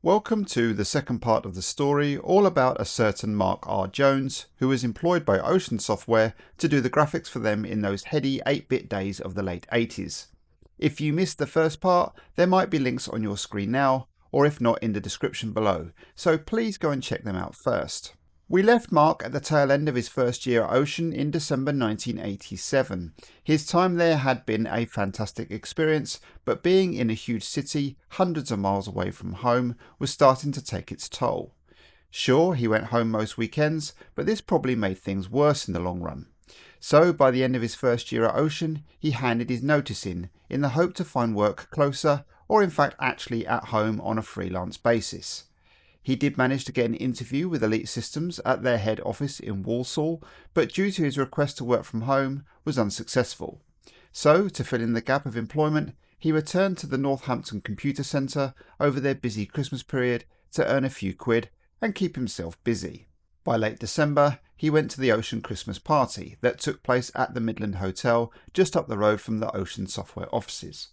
Welcome to the second part of the story, all about a certain Mark R. Jones, who was employed by Ocean Software to do the graphics for them in those heady 8-bit days of the late 80s. If you missed the first part, there might be links on your screen now, or if not in the description below, so please go and check them out first. We left Mark at the tail end of his first year at Ocean in December 1987. His time there had been a fantastic experience, but being in a huge city, hundreds of miles away from home, was starting to take its toll. Sure, he went home most weekends, but this probably made things worse in the long run. So by the end of his first year at Ocean, he handed his notice in the hope to find work closer, or in fact actually at home on a freelance basis. He did manage to get an interview with Elite Systems at their head office in Walsall, but due to his request to work from home, was unsuccessful. So, to fill in the gap of employment, he returned to the Northampton Computer Centre over their busy Christmas period to earn a few quid and keep himself busy. By late December, he went to the Ocean Christmas party that took place at the Midland Hotel just up the road from the Ocean Software offices.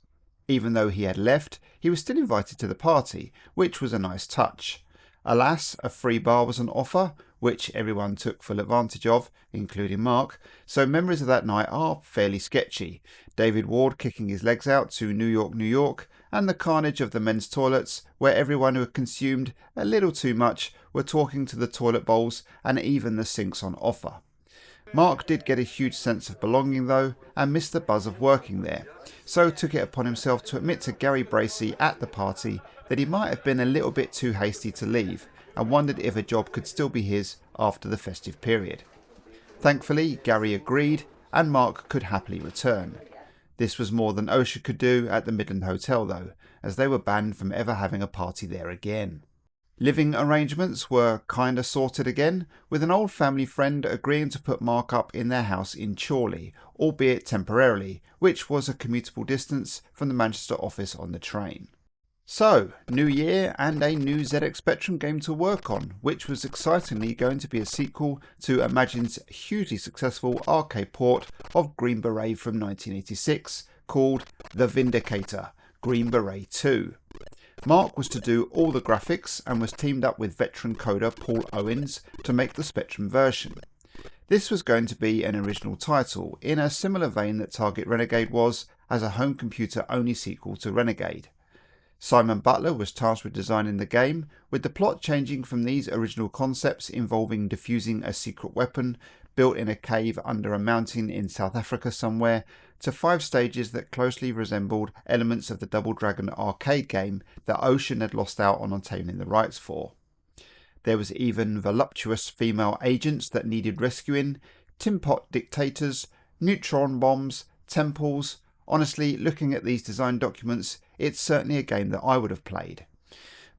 Even though he had left, he was still invited to the party, which was a nice touch. Alas, a free bar was on offer, which everyone took full advantage of, including Mark, so memories of that night are fairly sketchy. David Ward kicking his legs out to New York, New York, and the carnage of the men's toilets, where everyone who had consumed a little too much were talking to the toilet bowls and even the sinks on offer. Mark did get a huge sense of belonging though, and missed the buzz of working there, so took it upon himself to admit to Gary Bracey at the party that he might have been a little bit too hasty to leave, and wondered if a job could still be his after the festive period. Thankfully, Gary agreed, and Mark could happily return. This was more than Ocean could do at the Midland Hotel though, as they were banned from ever having a party there again. Living arrangements were kinda sorted again, with an old family friend agreeing to put Mark up in their house in Chorly, albeit temporarily, which was a commutable distance from the Manchester office on the train. So, new year and a new ZX Spectrum game to work on, which was excitingly going to be a sequel to Imagine's hugely successful arcade port of Green Beret from 1986, called The Vindicator, Green Beret 2. Mark was to do all the graphics and was teamed up with veteran coder Paul Owens to make the Spectrum version. This was going to be an original title, in a similar vein that Target Renegade was, as a home computer only sequel to Renegade. Simon Butler was tasked with designing the game, with the plot changing from these original concepts involving defusing a secret weapon built in a cave under a mountain in South Africa somewhere, to 5 stages that closely resembled elements of the Double Dragon arcade game that Ocean had lost out on obtaining the rights for. There was even voluptuous female agents that needed rescuing, tin pot dictators, neutron bombs, temples. Honestly, looking at these design documents, it's certainly a game that I would have played.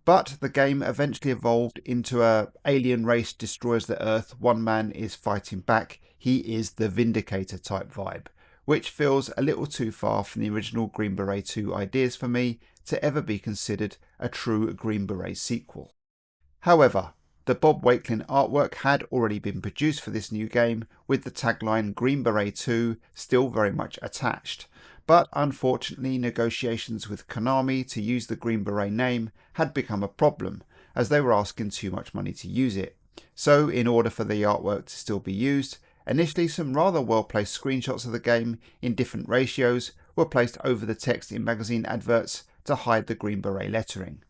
But the game eventually evolved into a alien race destroys the Earth, one man is fighting back, he is the Vindicator type vibe, which feels a little too far from the original Green Beret 2 ideas for me to ever be considered a true Green Beret sequel. However, the Bob Wakelin artwork had already been produced for this new game, with the tagline Green Beret 2 still very much attached. But unfortunately, negotiations with Konami to use the Green Beret name had become a problem, as they were asking too much money to use it. So in order for the artwork to still be used, initially some rather well placed screenshots of the game in different ratios were placed over the text in magazine adverts to hide the Green Beret lettering.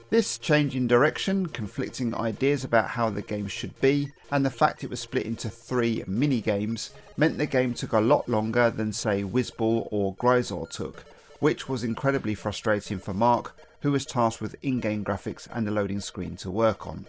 This change in direction, conflicting ideas about how the game should be, and the fact it was split into 3 mini-games meant the game took a lot longer than say Whizball or Grisor took, which was incredibly frustrating for Mark, who was tasked with in-game graphics and the loading screen to work on.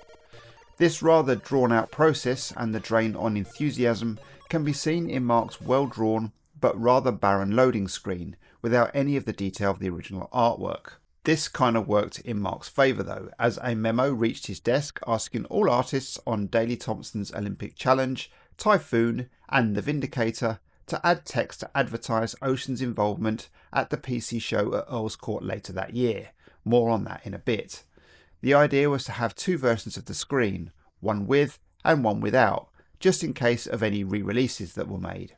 This rather drawn out process and the drain on enthusiasm can be seen in Mark's well-drawn but rather barren loading screen, without any of the detail of the original artwork. This kind of worked in Mark's favour though, as a memo reached his desk asking all artists on Daley Thompson's Olympic Challenge, Typhoon and The Vindicator to add text to advertise Ocean's involvement at the PC show at Earl's Court later that year. More on that in a bit. The idea was to have 2 versions of the screen, one with and one without, just in case of any re-releases that were made.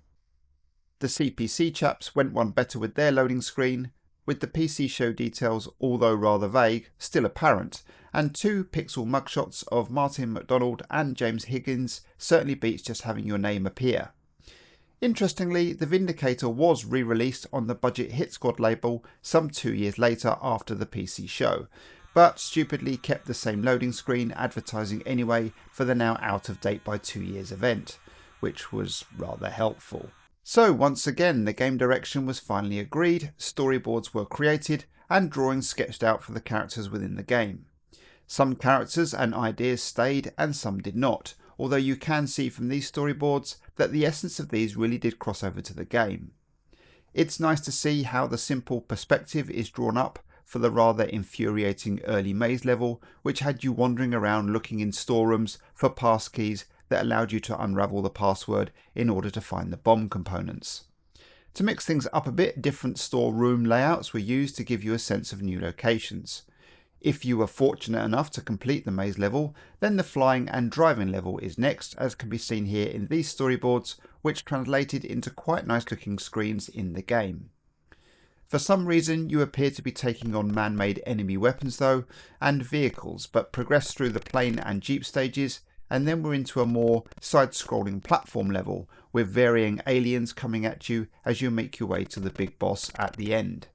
The CPC chaps went one better with their loading screen, with the PC show details, although rather vague, still apparent, and 2 pixel mugshots of Martin McDonald and James Higgins certainly beats just having your name appear. Interestingly, the Vindicator was re-released on the Budget Hit Squad label some 2 years later after the PC show, but stupidly kept the same loading screen advertising anyway for the now out of date by 2 years event, which was rather helpful. So once again the game direction was finally agreed, storyboards were created and drawings sketched out for the characters within the game. Some characters and ideas stayed and some did not, although you can see from these storyboards that the essence of these really did cross over to the game. It's nice to see how the simple perspective is drawn up for the rather infuriating early maze level, which had you wandering around looking in storerooms for passkeys that allowed you to unravel the password in order to find the bomb components. To mix things up a bit, different storeroom layouts were used to give you a sense of new locations. If you were fortunate enough to complete the maze level, then the flying and driving level is next, as can be seen here in these storyboards, which translated into quite nice looking screens in the game. For some reason you appear to be taking on man-made enemy weapons though, and vehicles, but progress through the plane and jeep stages, and then we're into a more side-scrolling platform level, with varying aliens coming at you as you make your way to the big boss at the end.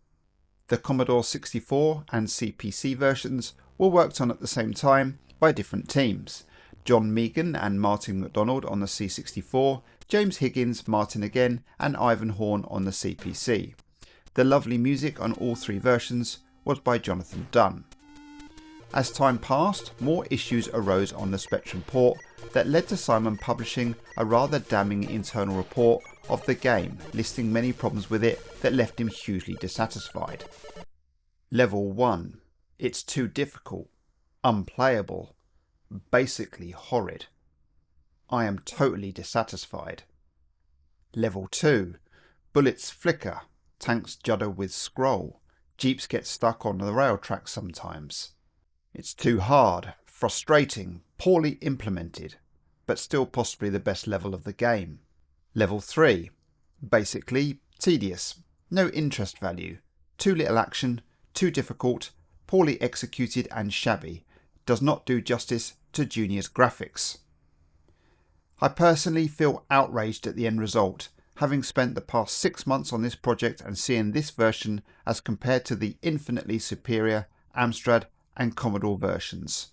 The Commodore 64 and CPC versions were worked on at the same time by different teams. John Megan and Martin McDonald on the C64, James Higgins, Martin again, and Ivan Horn on the CPC. The lovely music on all 3 versions was by Jonathan Dunn. As time passed, more issues arose on the Spectrum port that led to Simon publishing a rather damning internal report of the game, listing many problems with it that left him hugely dissatisfied. Level 1. It's too difficult, unplayable, basically horrid. I am totally dissatisfied. Level 2. Bullets flicker, tanks judder with scroll, jeeps get stuck on the rail track sometimes. It's too hard, frustrating, poorly implemented, but still possibly the best level of the game. Level 3. Basically tedious, no interest value, too little action, too difficult, poorly executed and shabby, does not do justice to Junior's graphics. I personally feel outraged at the end result, having spent the past 6 months on this project and seeing this version as compared to the infinitely superior Amstrad and Commodore versions.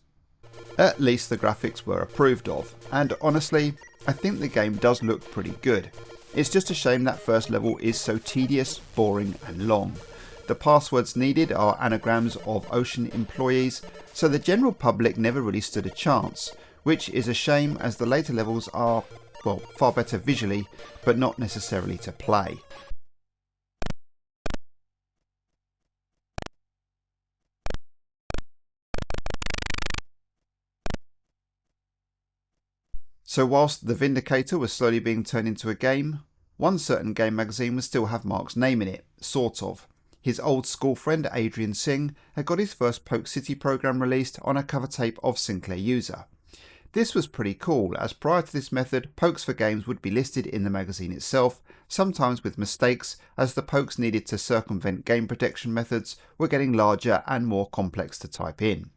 At least the graphics were approved of, and honestly, I think the game does look pretty good. It's just a shame that first level is so tedious, boring and long. The passwords needed are anagrams of Ocean employees, so the general public never really stood a chance, which is a shame as the later levels are, well, far better visually, but not necessarily to play. So whilst the Vindicator was slowly being turned into a game, one certain game magazine would still have Mark's name in it, sort of. His old school friend Adrian Singh had got his first Poke City program released on a cover tape of Sinclair User. This was pretty cool, as prior to this method, pokes for games would be listed in the magazine itself, sometimes with mistakes, as the pokes needed to circumvent game protection methods were getting larger and more complex to type in.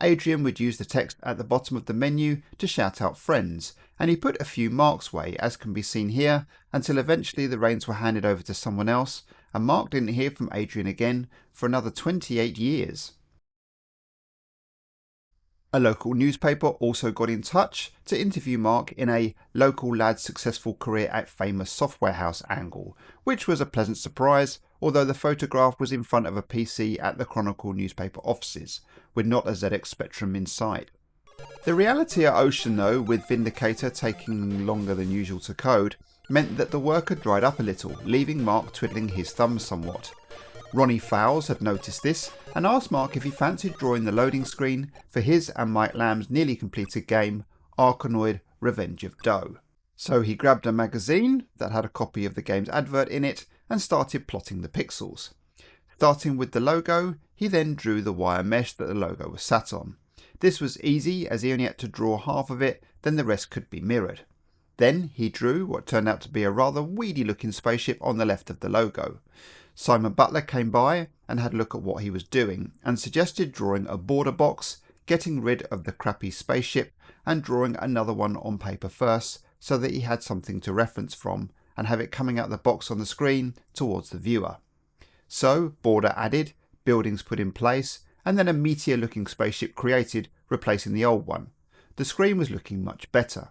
Adrian would use the text at the bottom of the menu to shout out friends, and he put a few Mark's way, as can be seen here, until eventually the reins were handed over to someone else, and Mark didn't hear from Adrian again for another 28 years. A local newspaper also got in touch to interview Mark in a local lad's successful career at famous software house angle, which was a pleasant surprise, although the photograph was in front of a PC at the Chronicle newspaper offices, with not a ZX Spectrum in sight. The reality at Ocean though, with Vindicator taking longer than usual to code, meant that the work had dried up a little, leaving Mark twiddling his thumbs somewhat. Ronnie Fowles had noticed this and asked Mark if he fancied drawing the loading screen for his and Mike Lamb's nearly completed game, Arkanoid Revenge of Doe. So he grabbed a magazine that had a copy of the game's advert in it and started plotting the pixels. Starting with the logo, he then drew the wire mesh that the logo was sat on. This was easy as he only had to draw half of it, then the rest could be mirrored. Then he drew what turned out to be a rather weedy looking spaceship on the left of the logo. Simon Butler came by and had a look at what he was doing and suggested drawing a border box, getting rid of the crappy spaceship and drawing another one on paper first so that he had something to reference from and have it coming out the box on the screen towards the viewer. So, border added, buildings put in place, and then a meteor-looking spaceship created, replacing the old one. The screen was looking much better.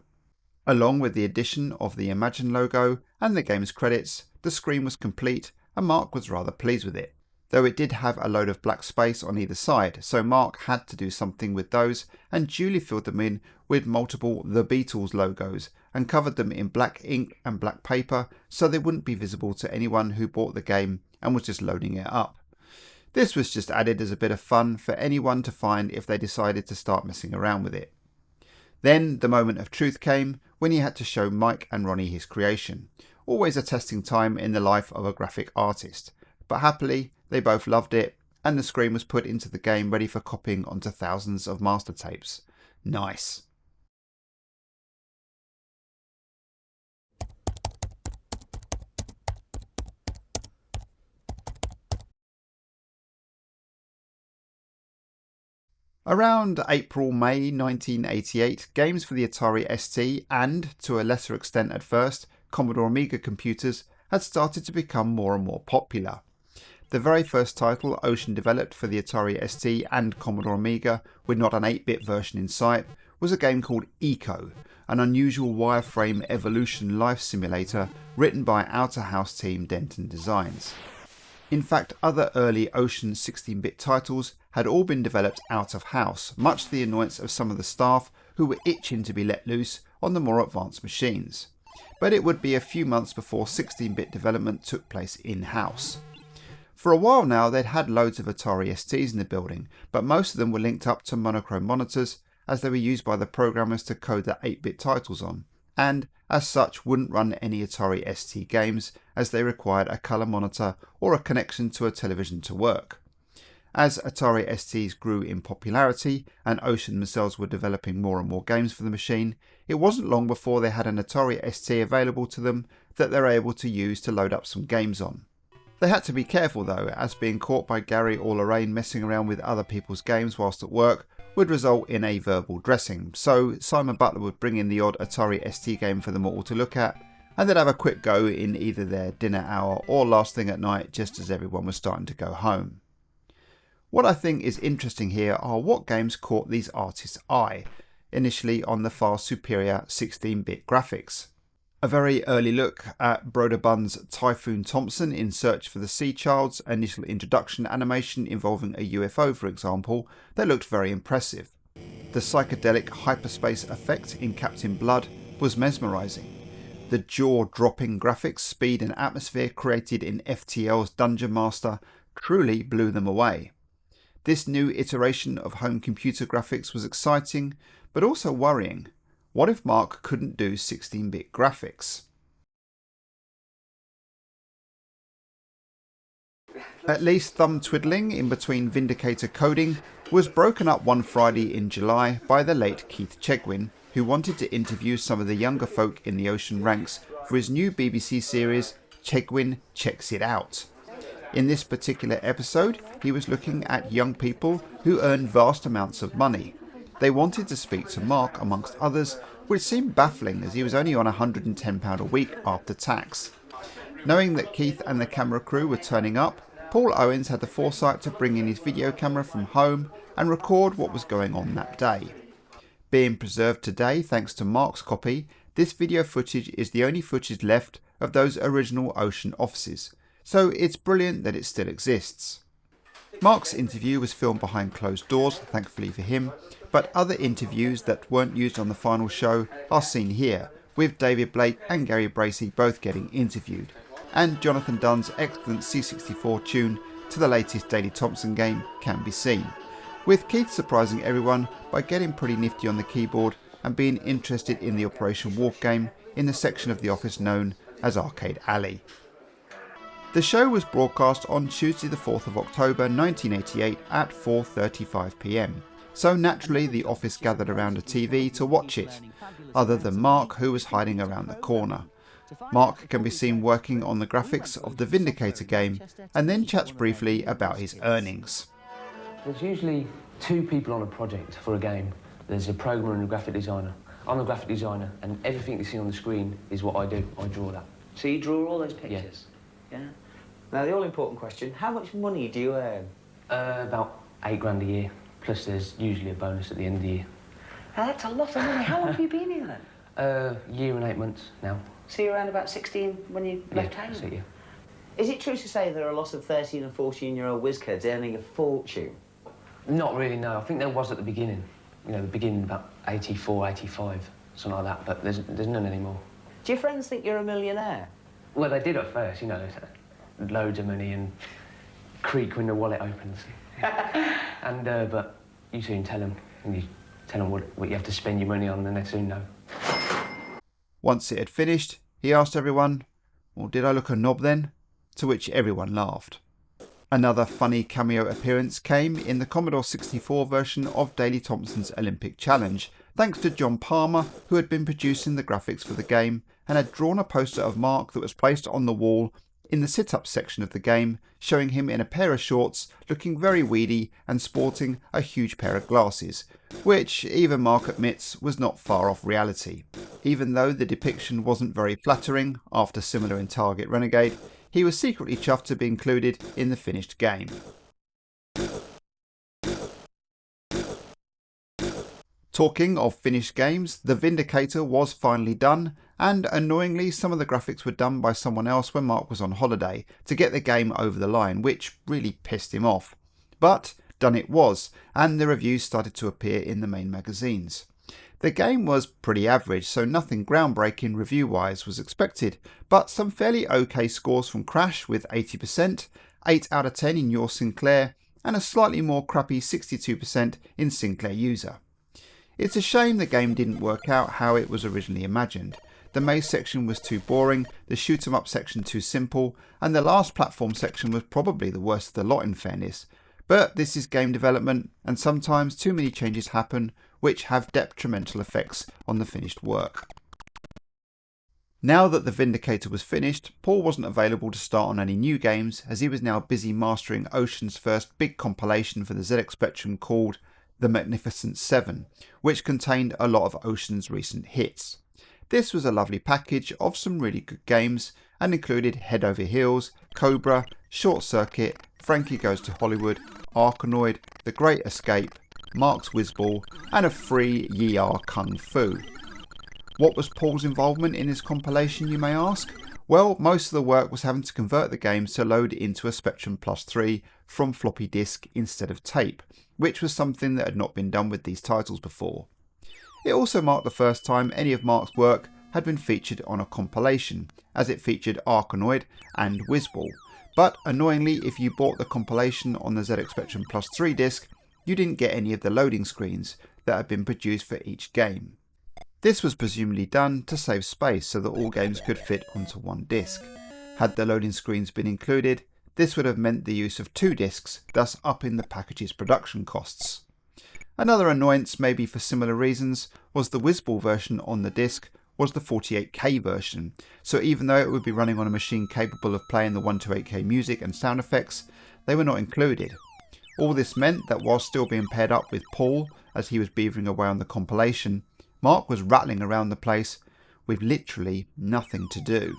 Along with the addition of the Imagine logo and the game's credits, the screen was complete and Mark was rather pleased with it. Though it did have a load of black space on either side, so Mark had to do something with those and duly filled them in with multiple The Beatles logos and covered them in black ink and black paper so they wouldn't be visible to anyone who bought the game and was just loading it up. This was just added as a bit of fun for anyone to find if they decided to start messing around with it. Then the moment of truth came when he had to show Mike and Ronnie his creation. Always a testing time in the life of a graphic artist, but happily they both loved it and the screen was put into the game ready for copying onto thousands of master tapes. Nice. Around April-May 1988, games for the AtariST and, to a lesser extent at first, Commodore Amiga computers had started to become more and more popular. The very first title Ocean developed for the AtariST and Commodore Amiga, with not an 8-bit version in sight, was a game called Eco, an unusual wireframe evolution life simulator written by Outerhouse team Denton Designs. In fact, other early Ocean 16-bit titles had all been developed out of house, much to the annoyance of some of the staff who were itching to be let loose on the more advanced machines. But it would be a few months before 16-bit development took place in-house. For a while now they'd had loads of Atari STs in the building, but most of them were linked up to monochrome monitors as they were used by the programmers to code their 8-bit titles on, and as such wouldn't run any Atari ST games as they required a colour monitor or a connection to a television to work. As Atari STs grew in popularity and Ocean themselves were developing more and more games for the machine, it wasn't long before they had an Atari ST available to them that they were able to use to load up some games on. They had to be careful though, as being caught by Gary or Lorraine messing around with other people's games whilst at work would result in a verbal dressing, so Simon Butler would bring in the odd Atari ST game for them all to look at, and they'd have a quick go in either their dinner hour or last thing at night just as everyone was starting to go home. What I think is interesting here are what games caught these artists' eye, initially on the far superior 16-bit graphics. A very early look at Broderbund's Typhoon Thompson in Search for the Sea Child's initial introduction animation involving a UFO, for example, that looked very impressive. The psychedelic hyperspace effect in Captain Blood was mesmerising. The jaw-dropping graphics, speed and atmosphere created in FTL's Dungeon Master truly blew them away. This new iteration of home computer graphics was exciting, but also worrying. What if Mark couldn't do 16-bit graphics? At least thumb twiddling in between Vindicator coding was broken up one Friday in July by the late Keith Chegwin, who wanted to interview some of the younger folk in the Ocean ranks for his new BBC series Chegwin Checks It Out. In this particular episode, he was looking at young people who earn vast amounts of money. They wanted to speak to Mark, amongst others, which seemed baffling as he was only on £110 a week after tax. Knowing that Keith and the camera crew were turning up, Paul Owens had the foresight to bring in his video camera from home and record what was going on that day. Being preserved today thanks to Mark's copy, this video footage is the only footage left of those original Ocean offices, so it's brilliant that it still exists. Mark's interview was filmed behind closed doors, thankfully for him, but other interviews that weren't used on the final show are seen here, with David Blake and Gary Bracey both getting interviewed, and Jonathan Dunn's excellent C64 tune to the latest Daley Thompson game can be seen, with Keith surprising everyone by getting pretty nifty on the keyboard and being interested in the Operation Walk game in the section of the office known as Arcade Alley. The show was broadcast on Tuesday the 4th of October 1988 at 4:35 PM, so naturally the office gathered around a TV to watch it, other than Mark, who was hiding around the corner. Mark can be seen working on the graphics of the Vindicator game and then chats briefly about his earnings. There's usually 2 people on a project for a game. There's a programmer and a graphic designer. I'm the graphic designer, and everything you see on the screen is what I do. I draw that. So you draw all those pictures? Yes. Yeah. Now, the all-important question, how much money do you earn? About £8 a year, plus there's usually a bonus at the end of the year. Now, that's a lot of money. How long have you been here, then? Year and 8 months now. So you're around about 16 when you left home? That's it, yeah. Is it true to say there are a lot of 13 and 14-year-old whiz-kids earning a fortune? Not really, no. I think there was at the beginning. You know, the beginning about 84, 85, something like that, but there's none anymore. Do your friends think you're a millionaire? Well, they did at first, you know, loads of money and creak when the wallet opens. And, but you soon tell them, and you tell them what you have to spend your money on, and they soon know. Once it had finished, he asked everyone, "Well, did I look a knob then?" To which everyone laughed. Another funny cameo appearance came in the Commodore 64 version of Daley Thompson's Olympic Challenge, thanks to John Palmer, who had been producing the graphics for the game and had drawn a poster of Mark that was placed on the wall in the sit-up section of the game, showing him in a pair of shorts, looking very weedy and sporting a huge pair of glasses, which even Mark admits was not far off reality. Even though the depiction wasn't very flattering, after similar in Target Renegade, he was secretly chuffed to be included in the finished game. Talking of finished games, the Vindicator was finally done, and annoyingly some of the graphics were done by someone else when Mark was on holiday to get the game over the line, which really pissed him off. But done it was, and the reviews started to appear in the main magazines. The game was pretty average, so nothing groundbreaking review-wise was expected, but some fairly okay scores from Crash with 80%, 8 out of 10 in Your Sinclair, and a slightly more crappy 62% in Sinclair User. It's a shame the game didn't work out how it was originally imagined. The maze section was too boring, the shoot 'em up section too simple, and the last platform section was probably the worst of the lot in fairness. But this is game development, and sometimes too many changes happen which have detrimental effects on the finished work. Now that the Vindicator was finished, Paul wasn't available to start on any new games, as he was now busy mastering Ocean's first big compilation for the ZX Spectrum called The Magnificent Seven, which contained a lot of Ocean's recent hits. This was a lovely package of some really good games and included Head Over Heels, Cobra, Short Circuit, Frankie Goes to Hollywood, Arkanoid, The Great Escape, Mark's Whizball, and a free Ye Are Kung Fu. What was Paul's involvement in this compilation, you may ask? Well, most of the work was having to convert the games to load into a Spectrum Plus 3 from floppy disk instead of tape, which was something that had not been done with these titles before. It also marked the first time any of Mark's work had been featured on a compilation, as it featured Arkanoid and Whizball. But annoyingly, if you bought the compilation on the ZX Spectrum Plus 3 disc, you didn't get any of the loading screens that had been produced for each game. This was presumably done to save space so that all games could fit onto one disc. Had the loading screens been included, this would have meant the use of 2 discs, thus upping the package's production costs. Another annoyance, maybe for similar reasons, was the Whizball version on the disc was the 48K version, so even though it would be running on a machine capable of playing the 128K music and sound effects, they were not included. All this meant that while still being paired up with Paul as he was beavering away on the compilation, Mark was rattling around the place with literally nothing to do.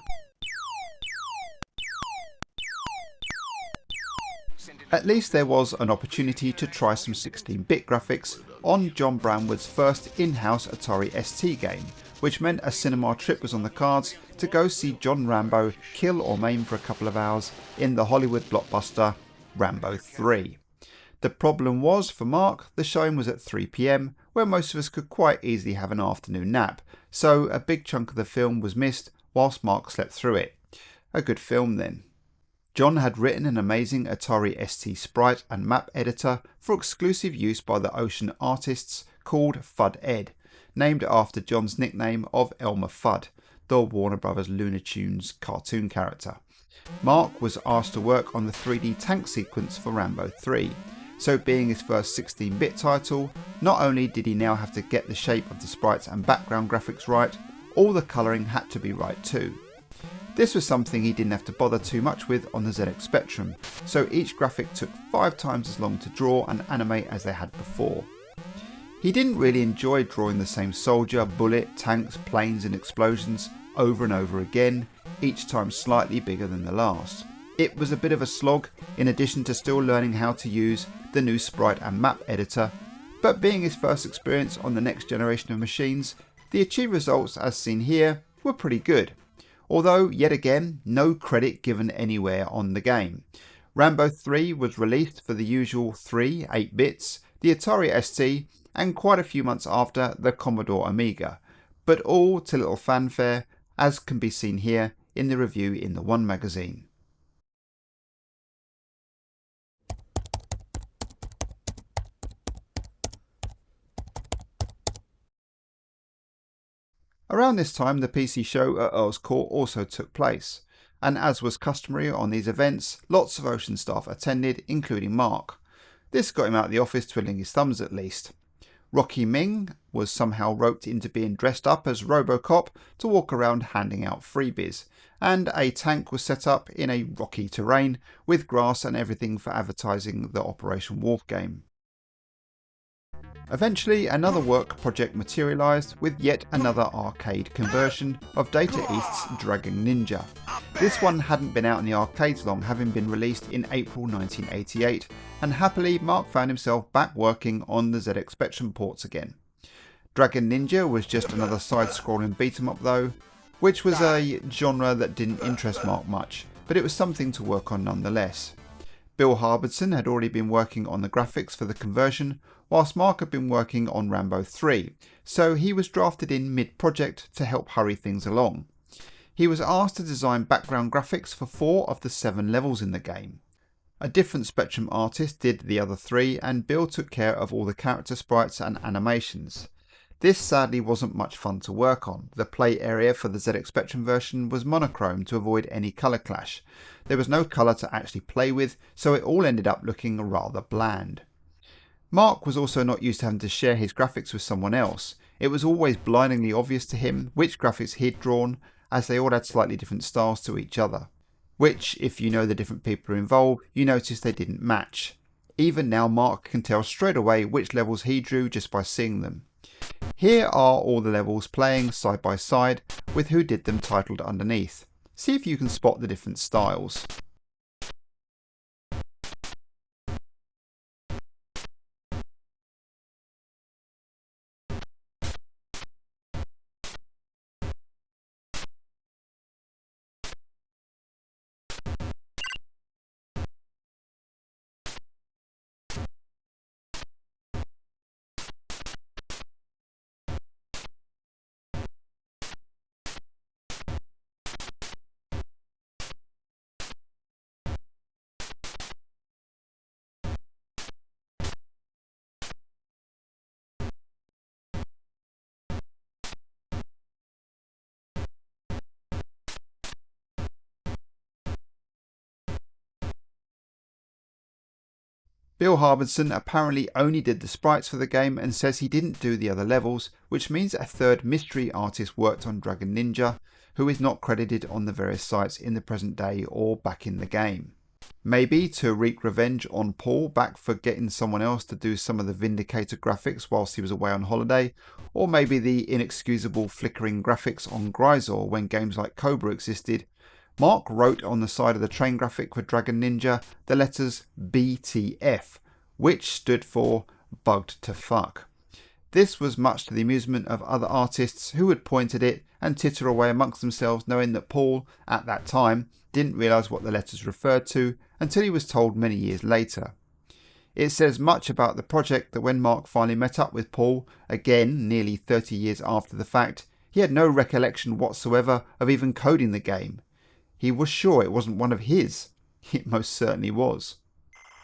At least there was an opportunity to try some 16-bit graphics on John Brownwood's first in-house AtariST game, which meant a cinema trip was on the cards to go see John Rambo kill or maim for a couple of hours in the Hollywood blockbuster Rambo III. The problem was, for Mark, the showing was at 3 PM, where most of us could quite easily have an afternoon nap, so a big chunk of the film was missed whilst Mark slept through it. A good film then. John had written an amazing AtariST sprite and map editor for exclusive use by the Ocean artists called Fudd Ed, named after John's nickname of Elmer Fudd, the Warner Bros. Looney Tunes cartoon character. Mark was asked to work on the 3D tank sequence for Rambo 3. So being his first 16-bit title, not only did he now have to get the shape of the sprites and background graphics right, all the colouring had to be right too. This was something he didn't have to bother too much with on the ZX Spectrum, so each graphic took 5 times as long to draw and animate as they had before. He didn't really enjoy drawing the same soldier, bullet, tanks, planes and explosions over and over again, each time slightly bigger than the last. It was a bit of a slog, in addition to still learning how to use the new sprite and map editor, but being his first experience on the next generation of machines, the achieved results as seen here were pretty good. Although, yet again, no credit given anywhere on the game. Rambo 3 was released for the usual 8 bits, the AtariST, and quite a few months after the Commodore Amiga, but all to little fanfare, as can be seen here in the review in the One magazine. Around this time, the PC show at Earl's Court also took place, and as was customary on these events, lots of Ocean staff attended, including Mark. This got him out of the office twiddling his thumbs at least. Rocky Ming was somehow roped into being dressed up as Robocop to walk around handing out freebies, and a tank was set up in a rocky terrain with grass and everything for advertising the Operation Wolf game. Eventually, another work project materialised with yet another arcade conversion of Data East's Dragon Ninja. This one hadn't been out in the arcades long, having been released in April 1988, and happily Mark found himself back working on the ZX Spectrum ports again. Dragon Ninja was just another side-scrolling beat-em-up though, which was a genre that didn't interest Mark much, but it was something to work on nonetheless. Bill Harbison had already been working on the graphics for the conversion, whilst Mark had been working on Rambo 3, so he was drafted in mid-project to help hurry things along. He was asked to design background graphics for 4 of the 7 levels in the game. A different Spectrum artist did the other 3, and Bill took care of all the character sprites and animations. This sadly wasn't much fun to work on. The play area for the ZX Spectrum version was monochrome to avoid any colour clash. There was no colour to actually play with, so it all ended up looking rather bland. Mark was also not used to having to share his graphics with someone else. It was always blindingly obvious to him which graphics he'd drawn, as they all had slightly different styles to each other. Which, if you know the different people involved, you notice they didn't match. Even now Mark can tell straight away which levels he drew just by seeing them. Here are all the levels playing side by side with who did them titled underneath. See if you can spot the different styles. Bill Harbison apparently only did the sprites for the game and says he didn't do the other levels, which means a third mystery artist worked on Dragon Ninja, who is not credited on the various sites in the present day or back in the game. Maybe to wreak revenge on Paul back for getting someone else to do some of the Vindicator graphics whilst he was away on holiday, or maybe the inexcusable flickering graphics on Gryzor when games like Cobra existed. Mark wrote on the side of the train graphic for Dragon Ninja the letters BTF, which stood for Bugged to Fuck. This was much to the amusement of other artists who would point at it and titter away amongst themselves, knowing that Paul, at that time, didn't realise what the letters referred to until he was told many years later. It says much about the project that when Mark finally met up with Paul, again nearly 30 years after the fact, he had no recollection whatsoever of even coding the game. He was sure it wasn't one of his. It most certainly was.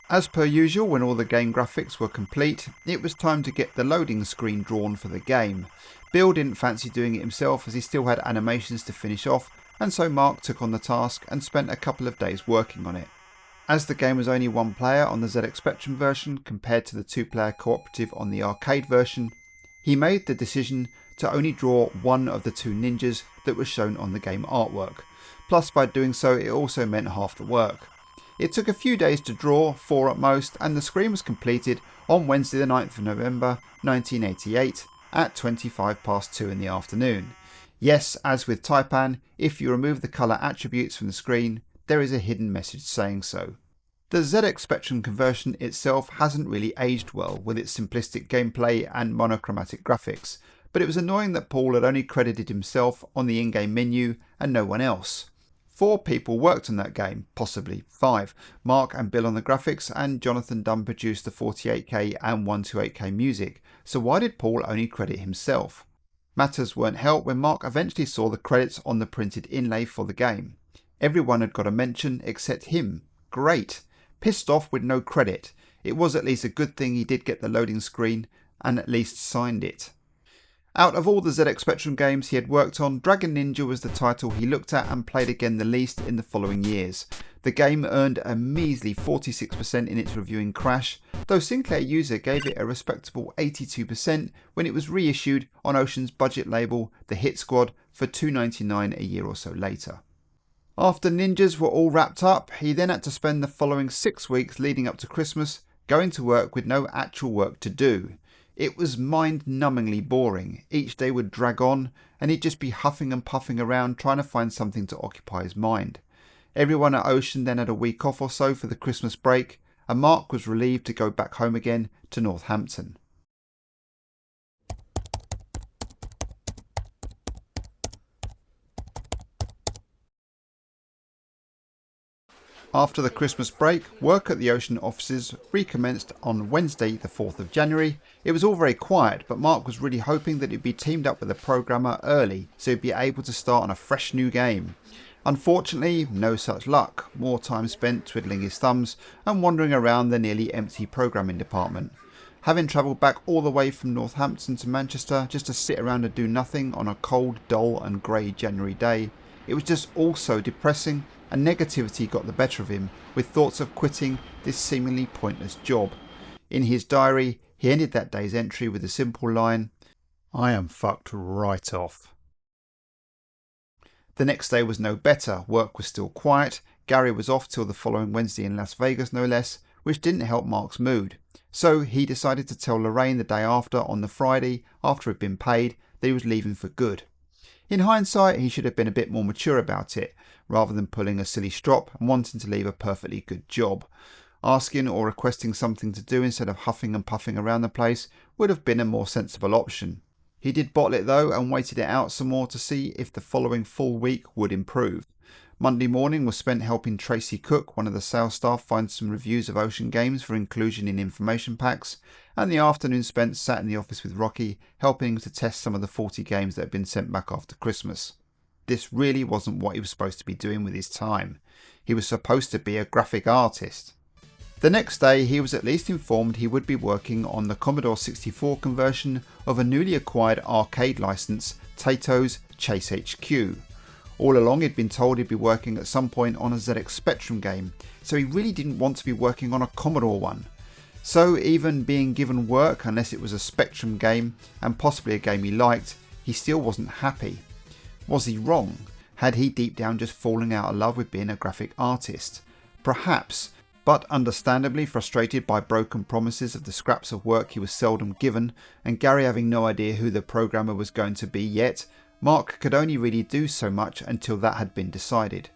As per usual, when all the game graphics were complete, it was time to get the loading screen drawn for the game. Bill didn't fancy doing it himself as he still had animations to finish off, and so Mark took on the task and spent a couple of days working on it. As the game was only one player on the ZX Spectrum version compared to the 2-player cooperative on the arcade version, he made the decision to only draw one of the 2 ninjas that was shown on the game artwork, plus by doing so it also meant half the work. It took a few days to draw, 4 at most, and the screen was completed on Wednesday the 9th of November 1988 at 2:25 in the afternoon. Yes, as with Taipan, if you remove the colour attributes from the screen, there is a hidden message saying so. The ZX Spectrum conversion itself hasn't really aged well with its simplistic gameplay and monochromatic graphics, but it was annoying that Paul had only credited himself on the in-game menu and no one else. 4 people worked on that game, possibly 5. Mark and Bill on the graphics, and Jonathan Dunn produced the 48K and 128K music, so why did Paul only credit himself? Matters weren't helped when Mark eventually saw the credits on the printed inlay for the game. Everyone had got a mention except him. Great! Pissed off with no credit. It was at least a good thing he did get the loading screen and at least signed it. Out of all the ZX Spectrum games he had worked on, Dragon Ninja was the title he looked at and played again the least in the following years. The game earned a measly 46% in its reviewing crash, though Sinclair User gave it a respectable 82% when it was reissued on Ocean's budget label, The Hit Squad, for $2.99 a year or so later. After Ninjas were all wrapped up, he then had to spend the following 6 weeks leading up to Christmas going to work with no actual work to do. It was mind-numbingly boring. Each day would drag on and he'd just be huffing and puffing around trying to find something to occupy his mind. Everyone at Ocean then had a week off or so for the Christmas break, and Mark was relieved to go back home again to Northampton. After the Christmas break, work at the Ocean offices recommenced on Wednesday the 4th of January. It was all very quiet, but Mark was really hoping that he'd be teamed up with a programmer early so he'd be able to start on a fresh new game. Unfortunately, no such luck. More time spent twiddling his thumbs and wandering around the nearly empty programming department. Having travelled back all the way from Northampton to Manchester just to sit around and do nothing on a cold, dull and grey January day, it was just all so depressing, and negativity got the better of him with thoughts of quitting this seemingly pointless job. In his diary, he ended that day's entry with the simple line, "I am fucked right off." The next day was no better. Work was still quiet. Gary was off till the following Wednesday in Las Vegas no less, which didn't help Mark's mood. So he decided to tell Lorraine the day after, on the Friday, after he'd been paid, that he was leaving for good. In hindsight, he should have been a bit more mature about it, rather than pulling a silly strop and wanting to leave a perfectly good job. Asking or requesting something to do instead of huffing and puffing around the place would have been a more sensible option. He did bottle it though and waited it out some more to see if the following full week would improve. Monday morning was spent helping Tracy Cook, one of the sales staff, find some reviews of Ocean games for inclusion in information packs, and the afternoon spent sat in the office with Rocky, helping him to test some of the 40 games that had been sent back after Christmas. This really wasn't what he was supposed to be doing with his time. He was supposed to be a graphic artist. The next day he was at least informed he would be working on the Commodore 64 conversion of a newly acquired arcade license, Tato's Chase HQ. All along he'd been told he'd be working at some point on a ZX Spectrum game, so he really didn't want to be working on a Commodore one. So even being given work, unless it was a Spectrum game and possibly a game he liked, he still wasn't happy. Was he wrong? Had he deep down just fallen out of love with being a graphic artist? Perhaps, but understandably frustrated by broken promises of the scraps of work he was seldom given, and Gary having no idea who the programmer was going to be yet, Mark could only really do so much until that had been decided.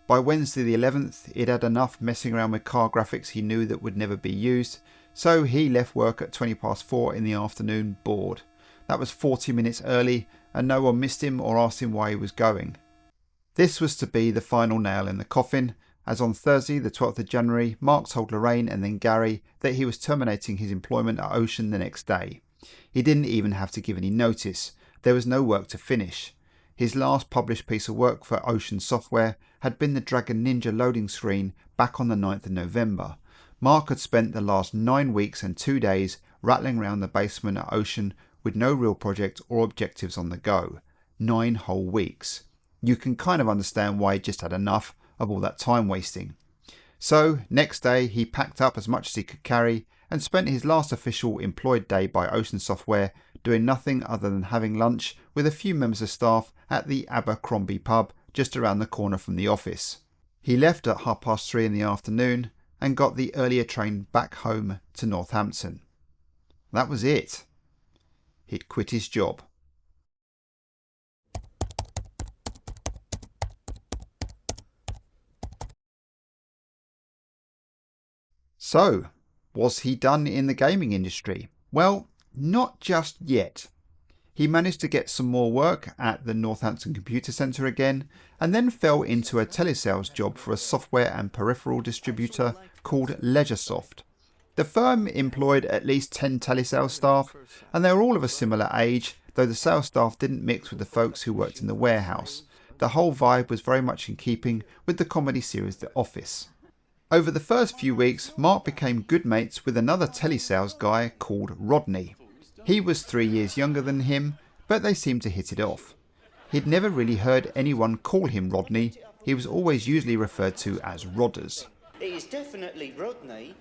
By Wednesday the 11th, he'd had enough messing around with car graphics he knew that would never be used, so he left work at 4:20 in the afternoon, bored. That was 40 minutes early, and no one missed him or asked him why he was going. This was to be the final nail in the coffin, as on Thursday the 12th of January, Mark told Lorraine and then Gary that he was terminating his employment at Ocean the next day. He didn't even have to give any notice. There was no work to finish. His last published piece of work for Ocean Software had been the Dragon Ninja loading screen back on the 9th of November. Mark had spent the last 9 weeks and 2 days rattling around the basement at Ocean with no real project or objectives on the go. 9 whole weeks. You can kind of understand why he just had enough of all that time wasting. So, next day he packed up as much as he could carry and spent his last official employed day by Ocean Software doing nothing other than having lunch with a few members of staff at the Abercrombie pub just around the corner from the office. He left at 3:30 in the afternoon and got the earlier train back home to Northampton. That was it. He'd quit his job. So, was he done in the gaming industry? Well, not just yet. He managed to get some more work at the Northampton Computer Centre again, and then fell into a telesales job for a software and peripheral distributor called LeisureSoft. The firm employed at least 10 telesales staff, and they were all of a similar age, though the sales staff didn't mix with the folks who worked in the warehouse. The whole vibe was very much in keeping with the comedy series The Office. Over the first few weeks, Mark became good mates with another telesales guy called Rodney. He was 3 years younger than him, but they seemed to hit it off. He'd never really heard anyone call him Rodney. He was always usually referred to as Rodders. It is definitely Rodney.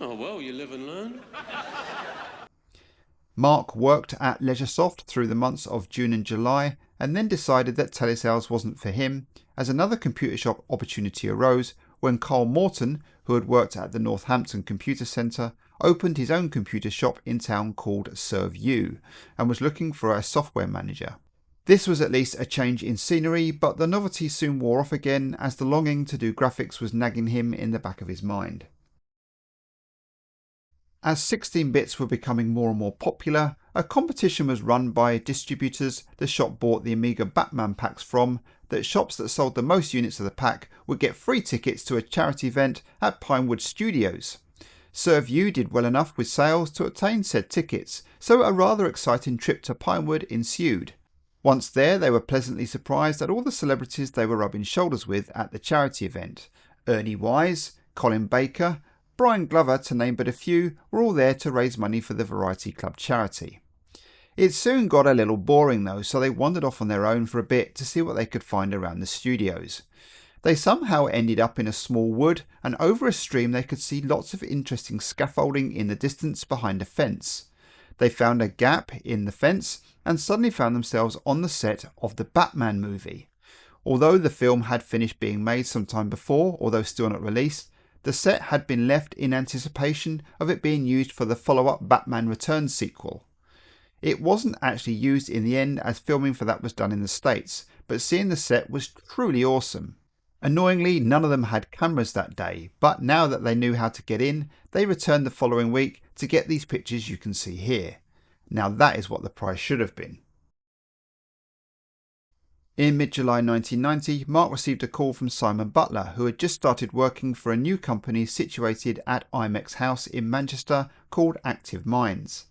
Oh, well, you live and learn. Mark worked at LeisureSoft through the months of June and July, and then decided that telesales wasn't for him, as another computer shop opportunity arose when Carl Morton, who had worked at the Northampton Computer Centre, opened his own computer shop in town called ServeU, and was looking for a software manager. This was at least a change in scenery, but the novelty soon wore off again, as the longing to do graphics was nagging him in the back of his mind. As 16-bits were becoming more and more popular, a competition was run by distributors the shop bought the Amiga Batman packs from, that shops that sold the most units of the pack would get free tickets to a charity event at Pinewood Studios. ServeU did well enough with sales to obtain said tickets, so a rather exciting trip to Pinewood ensued. Once there, they were pleasantly surprised at all the celebrities they were rubbing shoulders with at the charity event. Ernie Wise, Colin Baker, Brian Glover, to name but a few, were all there to raise money for the Variety Club charity. It soon got a little boring though, so they wandered off on their own for a bit to see what they could find around the studios. They somehow ended up in a small wood, and over a stream they could see lots of interesting scaffolding in the distance behind a fence. They found a gap in the fence and suddenly found themselves on the set of the Batman movie. Although the film had finished being made some time before, although still not released, the set had been left in anticipation of it being used for the follow-up Batman Returns sequel. It wasn't actually used in the end, as filming for that was done in the States, but seeing the set was truly awesome. Annoyingly, none of them had cameras that day, but now that they knew how to get in, they returned the following week to get these pictures you can see here. Now that is what the prize should have been. In mid-July 1990, Mark received a call from Simon Butler, who had just started working for a new company situated at IMEX House in Manchester called Active Minds.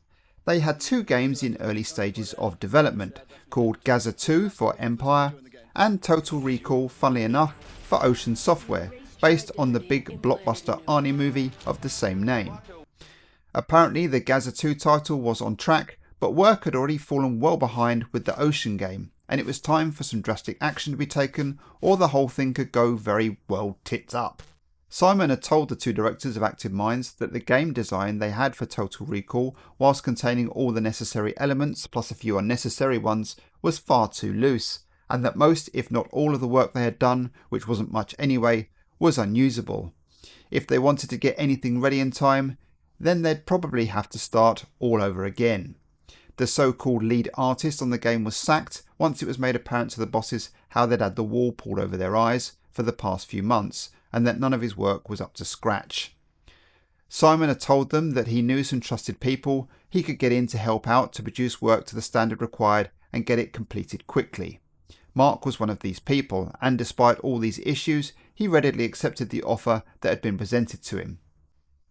They had 2 games in early stages of development, called Gazza 2 for Empire and Total Recall, funnily enough, for Ocean Software, based on the big blockbuster Arnie movie of the same name. Apparently the Gazza 2 title was on track, but work had already fallen well behind with the Ocean game, and it was time for some drastic action to be taken, or the whole thing could go very well tits up. Simon had told the 2 directors of Active Minds that the game design they had for Total Recall, whilst containing all the necessary elements plus a few unnecessary ones, was far too loose, and that most, if not all, of the work they had done, which wasn't much anyway, was unusable. If they wanted to get anything ready in time, then they'd probably have to start all over again. The so-called lead artist on the game was sacked once it was made apparent to the bosses how they'd had the wall pulled over their eyes for the past few months, and that none of his work was up to scratch. Simon had told them that he knew some trusted people he could get in to help out to produce work to the standard required and get it completed quickly. Mark was one of these people, and despite all these issues, he readily accepted the offer that had been presented to him.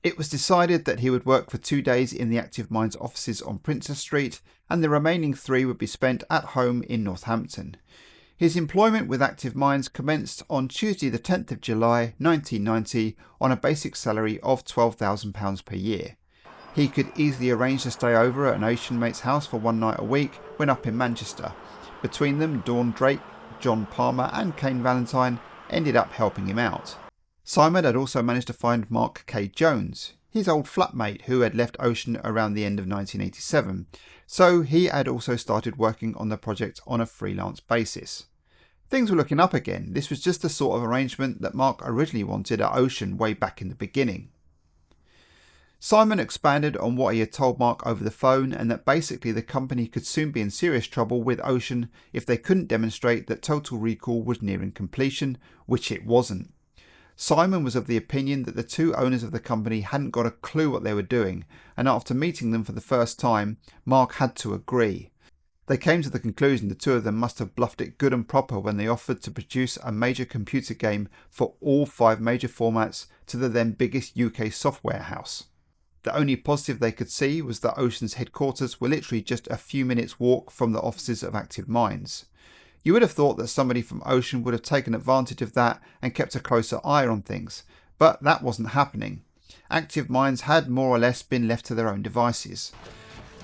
It was decided that he would work for 2 days in the Active Minds offices on Princess Street, and the remaining 3 would be spent at home in Northampton. His employment with Active Minds commenced on Tuesday the 10th of July 1990 on a basic salary of £12,000 per year. He could easily arrange to stay over at an Ocean mate's house for 1 night a week when up in Manchester. Between them, Dawn Drake, John Palmer and Kane Valentine ended up helping him out. Simon had also managed to find Mark K. Jones, his old flatmate who had left Ocean around the end of 1987, so he had also started working on the project on a freelance basis. Things were looking up again. This was just the sort of arrangement that Mark originally wanted at Ocean way back in the beginning. Simon expanded on what he had told Mark over the phone, and that basically the company could soon be in serious trouble with Ocean if they couldn't demonstrate that Total Recall was nearing completion, which it wasn't. Simon was of the opinion that the two owners of the company hadn't got a clue what they were doing, and after meeting them for the first time, Mark had to agree. They came to the conclusion the two of them must have bluffed it good and proper when they offered to produce a major computer game for all 5 major formats to the then biggest UK software house. The only positive they could see was that Ocean's headquarters were literally just a few minutes walk from the offices of Active Minds. You would have thought that somebody from Ocean would have taken advantage of that and kept a closer eye on things, but that wasn't happening. Active Minds had more or less been left to their own devices.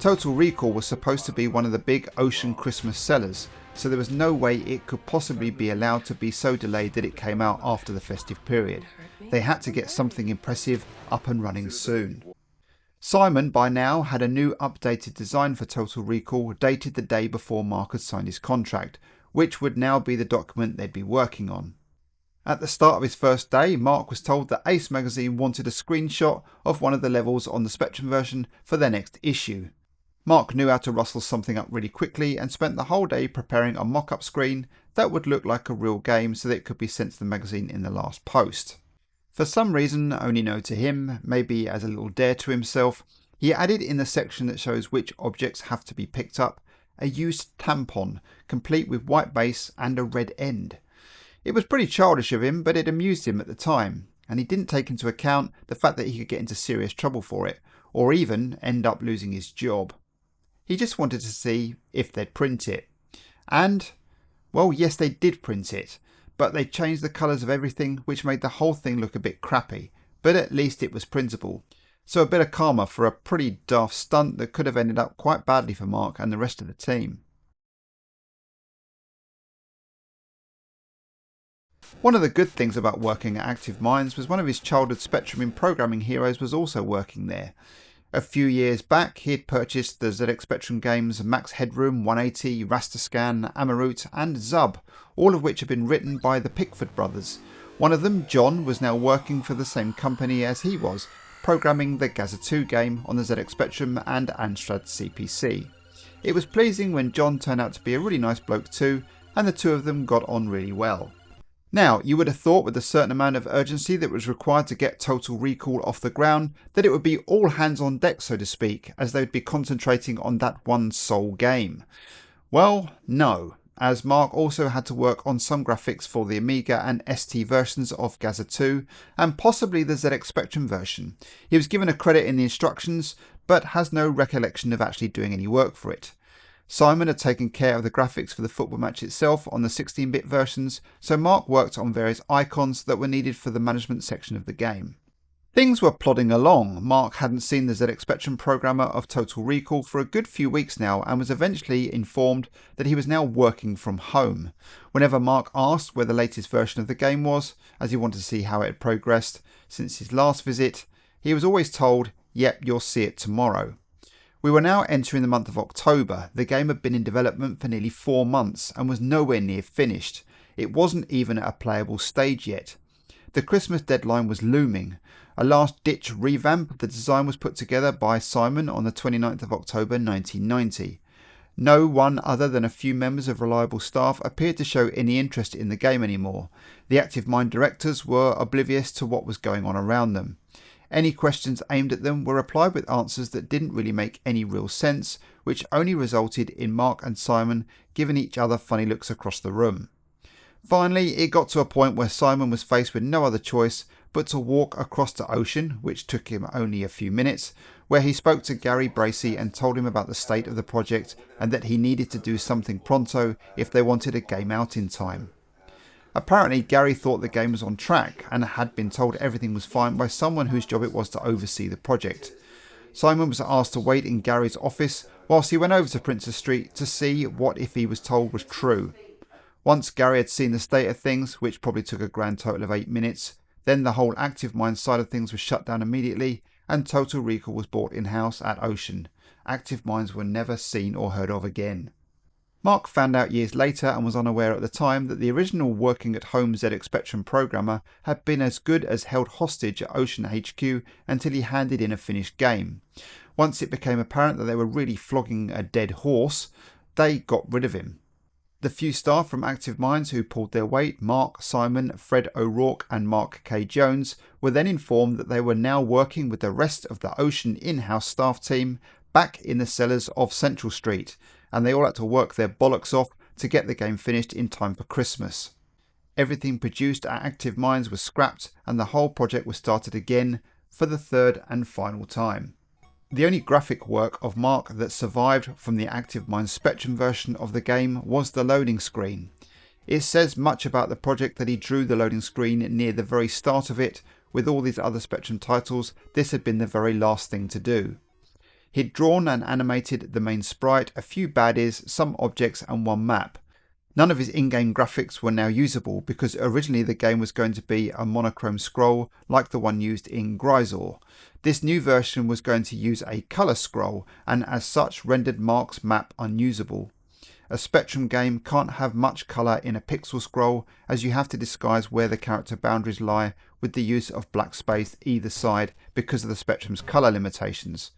Total Recall was supposed to be one of the big Ocean Christmas sellers, so there was no way it could possibly be allowed to be so delayed that it came out after the festive period. They had to get something impressive up and running soon. Simon by now had a new updated design for Total Recall dated the day before Mark had signed his contract, which would now be the document they'd be working on. At the start of his first day, Mark was told that Ace magazine wanted a screenshot of one of the levels on the Spectrum version for their next issue. Mark knew how to rustle something up really quickly and spent the whole day preparing a mock-up screen that would look like a real game so that it could be sent to the magazine in the last post. For some reason only known to him, maybe as a little dare to himself, he added in the section that shows which objects have to be picked up a used tampon, complete with white base and a red end. It was pretty childish of him, but it amused him at the time, and he didn't take into account the fact that he could get into serious trouble for it, or even end up losing his job. He just wanted to see if they'd print it. And, well, yes, they did print it, but they changed the colours of everything, which made the whole thing look a bit crappy, but at least it was printable. So a bit of karma for a pretty daft stunt that could have ended up quite badly for Mark and the rest of the team. One of the good things about working at Active Minds was one of his childhood Spectrum in programming heroes was also working there. A few years back he had purchased the ZX Spectrum games Max Headroom, 180, Rastascan, Amarut and Zub, all of which had been written by the Pickford brothers. One of them, John, was now working for the same company as he was, programming the Gazza 2 game on the ZX Spectrum and Amstrad CPC. It was pleasing when John turned out to be a really nice bloke too, and the two of them got on really well. Now, you would have thought with a certain amount of urgency that was required to get Total Recall off the ground that it would be all hands on deck, so to speak, as they would be concentrating on that one sole game. Well, no, as Mark also had to work on some graphics for the Amiga and ST versions of Gazza 2 and possibly the ZX Spectrum version. He was given a credit in the instructions but has no recollection of actually doing any work for it. Simon had taken care of the graphics for the football match itself on the 16-bit versions, so Mark worked on various icons that were needed for the management section of the game. Things were plodding along. Mark hadn't seen the ZX Spectrum programmer of Total Recall for a good few weeks now and was eventually informed that he was now working from home. Whenever Mark asked where the latest version of the game was, as he wanted to see how it had progressed since his last visit, he was always told, "Yep, you'll see it tomorrow." We were now entering the month of October. The game had been in development for nearly 4 months and was nowhere near finished. It wasn't even at a playable stage yet. The Christmas deadline was looming. A last-ditch revamp of the design was put together by Simon on the 29th of October 1990. No one other than a few members of reliable staff appeared to show any interest in the game anymore. The Active Mind directors were oblivious to what was going on around them. Any questions aimed at them were replied with answers that didn't really make any real sense, which only resulted in Mark and Simon giving each other funny looks across the room. Finally, it got to a point where Simon was faced with no other choice but to walk across the ocean, which took him only a few minutes, where he spoke to Gary Bracey and told him about the state of the project and that he needed to do something pronto if they wanted a game out in time. Apparently, Gary thought the game was on track and had been told everything was fine by someone whose job it was to oversee the project. Simon was asked to wait in Gary's office whilst he went over to Princess Street to see what if he was told was true. Once Gary had seen the state of things, which probably took a grand total of 8 minutes, then the whole Active Mind side of things was shut down immediately and Total Recall was bought in-house at Ocean. Active Minds were never seen or heard of again. Mark found out years later and was unaware at the time that the original working at home ZX Spectrum programmer had been as good as held hostage at Ocean HQ until he handed in a finished game. Once it became apparent that they were really flogging a dead horse, they got rid of him. The few staff from Active Minds who pulled their weight, Mark, Simon, Fred O'Rourke and Mark K. Jones, were then informed that they were now working with the rest of the Ocean in-house staff team back in the cellars of Central Street, and they all had to work their bollocks off to get the game finished in time for Christmas. Everything produced at Active Minds was scrapped and the whole project was started again for the third and final time. The only graphic work of Mark that survived from the Active Minds Spectrum version of the game was the loading screen. It says much about the project that he drew the loading screen near the very start of it. With all these other Spectrum titles, this had been the very last thing to do. He'd drawn and animated the main sprite, a few baddies, some objects and one map. None of his in-game graphics were now usable because originally the game was going to be a monochrome scroll like the one used in Grisor. This new version was going to use a colour scroll and as such rendered Mark's map unusable. A Spectrum game can't have much colour in a pixel scroll as you have to disguise where the character boundaries lie with the use of black space either side because of the Spectrum's colour limitations.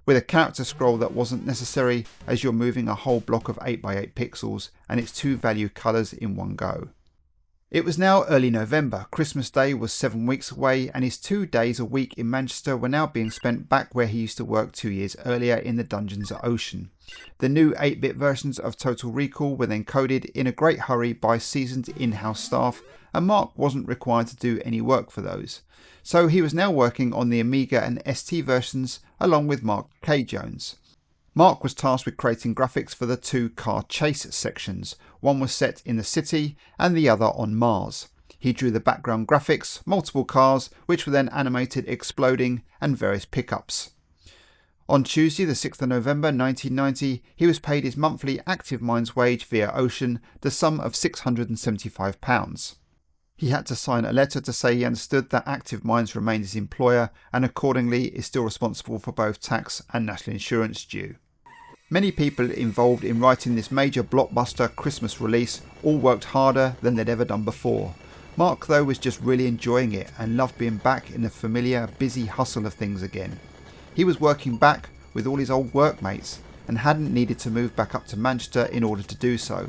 With a character scroll that wasn't necessary as you're moving a whole block of 8x8 pixels and its two value colours in one go. It was now early November, Christmas Day was 7 weeks away and his 2 days a week in Manchester were now being spent back where he used to work 2 years earlier in the dungeons at Ocean. The new 8-bit versions of Total Recall were then coded in a great hurry by seasoned in-house staff and Mark wasn't required to do any work for those. So he was now working on the Amiga and ST versions along with Mark K. Jones. Mark was tasked with creating graphics for the 2 car chase sections. One was set in the city and the other on Mars. He drew the background graphics, multiple cars, which were then animated exploding, and various pickups. On Tuesday the 6th of November 1990, he was paid his monthly Active Minds wage via Ocean, the sum of £675. He had to sign a letter to say he understood that Active Minds remained his employer and accordingly is still responsible for both tax and national insurance due. Many people involved in writing this major blockbuster Christmas release all worked harder than they'd ever done before. Mark though was just really enjoying it and loved being back in the familiar busy hustle of things again. He was working back with all his old workmates and hadn't needed to move back up to Manchester in order to do so.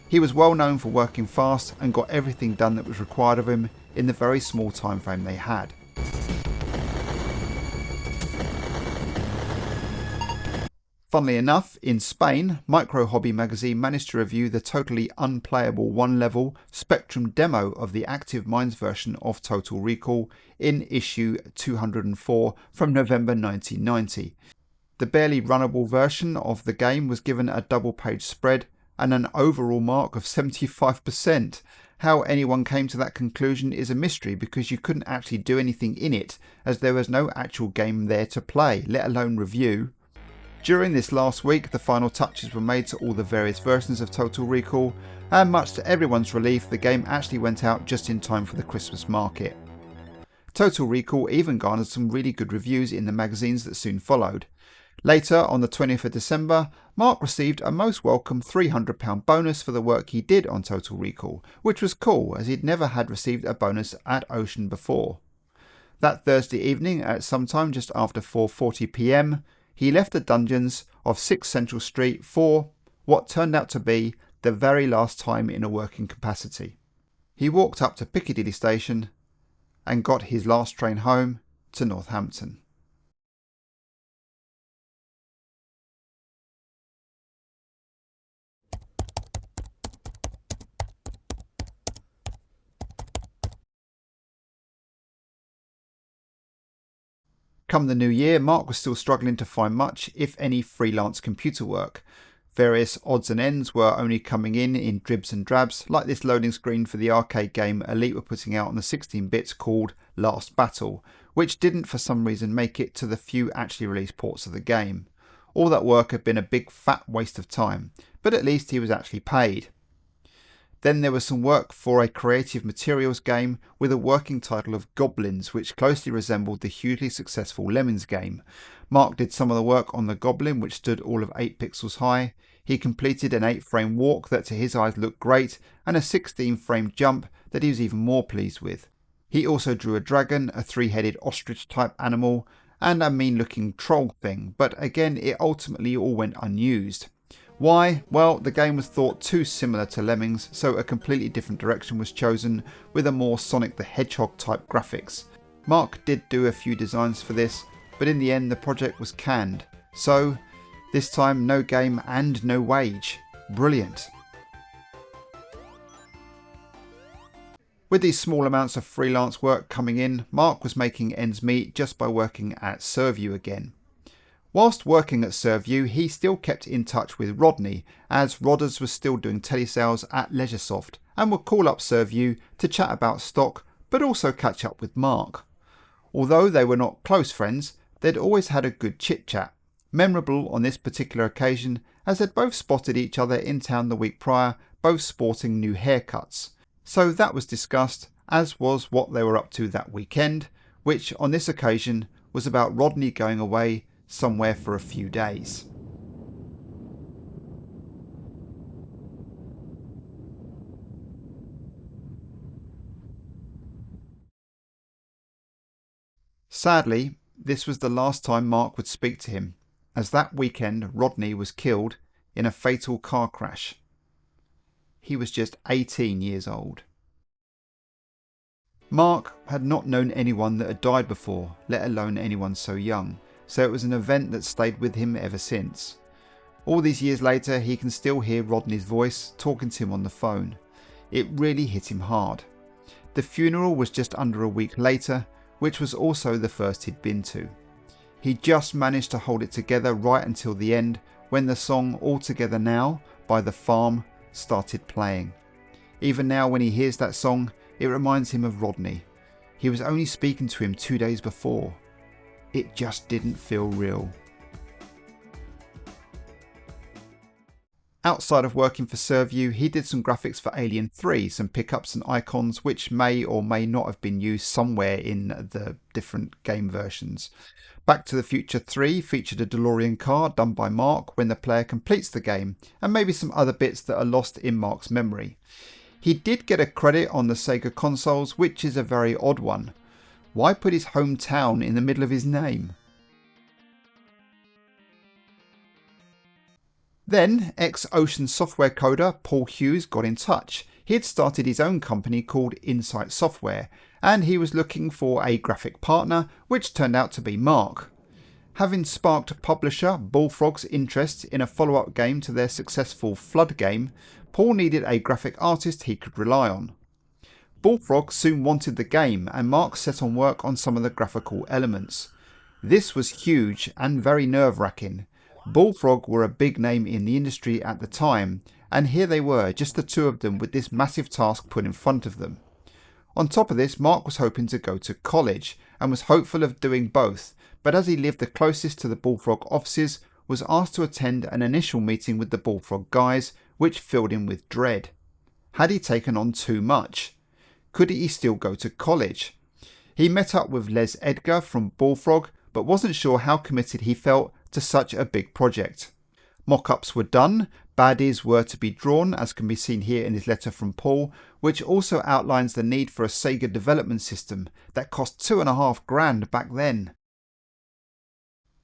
He was well known for working fast and got everything done that was required of him in the very small time frame they had. Funnily enough, in Spain, Micro Hobby magazine managed to review the totally unplayable one-level Spectrum demo of the Active Minds version of Total Recall in issue 204 from November 1990. The barely runnable version of the game was given a double-page spread and an overall mark of 75%. How anyone came to that conclusion is a mystery because you couldn't actually do anything in it as there was no actual game there to play, let alone review. During this last week, the final touches were made to all the various versions of Total Recall, and much to everyone's relief, the game actually went out just in time for the Christmas market. Total Recall even garnered some really good reviews in the magazines that soon followed. Later, on the 20th of December, Mark received a most welcome £300 bonus for the work he did on Total Recall, which was cool as he'd never had received a bonus at Ocean before. That Thursday evening, at sometime just after 4:40 PM, he left the dungeons of 6 Central Street for what turned out to be the very last time in a working capacity. He walked up to Piccadilly Station and got his last train home to Northampton. Come the new year, Mark was still struggling to find much, if any, freelance computer work. Various odds and ends were only coming in dribs and drabs, like this loading screen for the arcade game Elite were putting out on the 16-bits called Last Battle, which didn't for some reason make it to the few actually released ports of the game. All that work had been a big fat waste of time, but at least he was actually paid. Then there was some work for a creative materials game with a working title of Goblins, which closely resembled the hugely successful Lemmings game. Mark did some of the work on the Goblin, which stood all of 8 pixels high. He completed an 8-frame walk that to his eyes looked great, and a 16-frame jump that he was even more pleased with. He also drew a dragon, a 3-headed ostrich type animal, and a mean looking troll thing, but again it ultimately all went unused. Why? Well, the game was thought too similar to Lemmings, so a completely different direction was chosen with a more Sonic the Hedgehog type graphics. Mark did do a few designs for this, but in the end the project was canned. So, this time no game and no wage. Brilliant. With these small amounts of freelance work coming in, Mark was making ends meet just by working at Servview again. Whilst working at Servview, he still kept in touch with Rodney, as Rodders was still doing telesales at Leisuresoft and would call up Servview to chat about stock, but also catch up with Mark. Although they were not close friends, they'd always had a good chit-chat, memorable on this particular occasion as they'd both spotted each other in town the week prior, both sporting new haircuts. So that was discussed, as was what they were up to that weekend, which on this occasion was about Rodney going away somewhere for a few days. Sadly, this was the last time Mark would speak to him, as that weekend Rodney was killed in a fatal car crash. He was just 18 years old. Mark had not known anyone that had died before, let alone anyone so young, so it was an event that stayed with him ever since. All these years later, he can still hear Rodney's voice talking to him on the phone. It really hit him hard. The funeral was just under a week later, which was also the first he'd been to. He just managed to hold it together right until the end, when the song All Together Now by The Farm started playing. Even now when he hears that song, it reminds him of Rodney. He was only speaking to him 2 days before. It just didn't feel real. Outside of working for Servview, he did some graphics for Alien 3, some pickups and icons which may or may not have been used somewhere in the different game versions. Back to the Future 3 featured a DeLorean car done by Mark when the player completes the game, and maybe some other bits that are lost in Mark's memory. He did get a credit on the Sega consoles, which is a very odd one. Why put his hometown in the middle of his name? Then, ex-Ocean software coder Paul Hughes got in touch. He had started his own company called Insight Software, and he was looking for a graphic partner, which turned out to be Mark. Having sparked publisher Bullfrog's interest in a follow-up game to their successful Flood game, Paul needed a graphic artist he could rely on. Bullfrog soon wanted the game, and Mark set on work on some of the graphical elements. This was huge and very nerve-wracking. Bullfrog were a big name in the industry at the time, and here they were, just the two of them with this massive task put in front of them. On top of this, Mark was hoping to go to college, and was hopeful of doing both, but as he lived the closest to the Bullfrog offices, was asked to attend an initial meeting with the Bullfrog guys, which filled him with dread. Had he taken on too much? Could he still go to college? He met up with Les Edgar from Bullfrog, but wasn't sure how committed he felt to such a big project. Mock-ups were done, baddies were to be drawn, as can be seen here in his letter from Paul, which also outlines the need for a Sega development system that cost $2,500 back then.